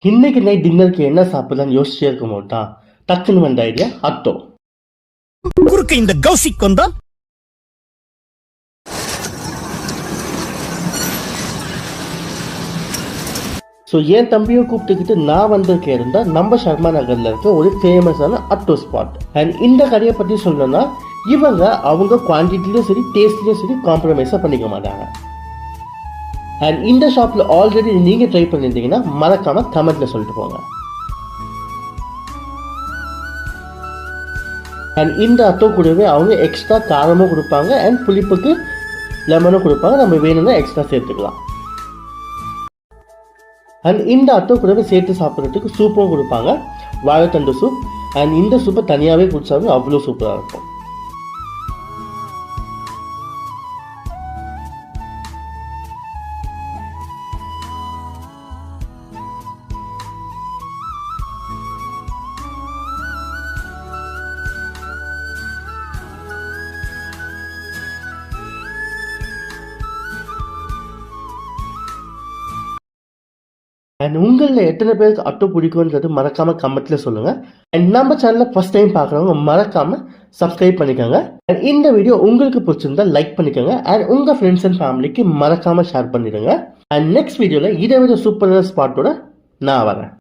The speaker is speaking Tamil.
இன்னைக்கு நைட் டின்னருக்கு என்ன சாப்பிடலாம்னு யோசிச்சே இருக்க மாட்டான். டக்குன்னு வந்த ஐடியா அட்டோ. குறுக்க இந்த கௌசிக் வந்தா ஸோ என் தம்பியை கூப்பிட்டுக்கிட்டு நான் வந்திருக்கேன் இருந்தா நம்ம சர்மா நகர்ல இருக்க ஒரு ஃபேமஸான அட்டோ ஸ்பாட். அண்ட் இந்த கடையை பற்றி சொல்லணும்னா இவங்க அவங்க குவான்டிட்டிலையும் சரி டேஸ்ட்லையும் சரி காம்ப்ரமைஸாக பண்ணிக்க மாட்டாங்க. அண்ட் இந்த ஷாப்பில் ஆல்ரெடி நீங்கள் ட்ரை பண்ணியிருந்தீங்கன்னா மறக்காம கமெண்ட்ல சொல்லிட்டு போங்க. அண்ட் இந்த அட்டோ கூடவே அவங்க எக்ஸ்ட்ரா காரமும் கொடுப்பாங்க அண்ட் புளிப்புக்கு லெமனும் கொடுப்பாங்க. நம்ம வேணும்னா எக்ஸ்ட்ரா சேர்த்துக்கலாம். அண்ட் இந்த அட்டோ கூடவே சேர்த்து சாப்பிட்றதுக்கு சூப்பும் கொடுப்பாங்க, வாழைத்தண்டு சூப். அண்ட் இந்த சூப்பை தனியாகவே குடிச்சாலும் அவ்வளோ சூப்பராக இருக்கும். அண்ட் உங்களில் எத்தனை பேருக்கு அட்டோ பிடிக்கும்ன்றது மறக்காம கமெண்ட்ல சொல்லுங்க. அண்ட் நம்ம சேனலை ஃபர்ஸ்ட் டைம் பார்க்குறவங்க மறக்காம சப்ஸ்கிரைப் பண்ணிக்கோங்க. அண்ட் இந்த வீடியோ உங்களுக்கு பிடிச்சிருந்தா லைக் பண்ணிக்கோங்க. அண்ட் உங்க ஃப்ரெண்ட்ஸ் அண்ட் ஃபேமிலிக்கு மறக்காம ஷேர் பண்ணிடுங்க. அண்ட் நெக்ஸ்ட் வீடியோவில் இதை விட சூப்பரான ஸ்பாட்டோட நான் வரேன்.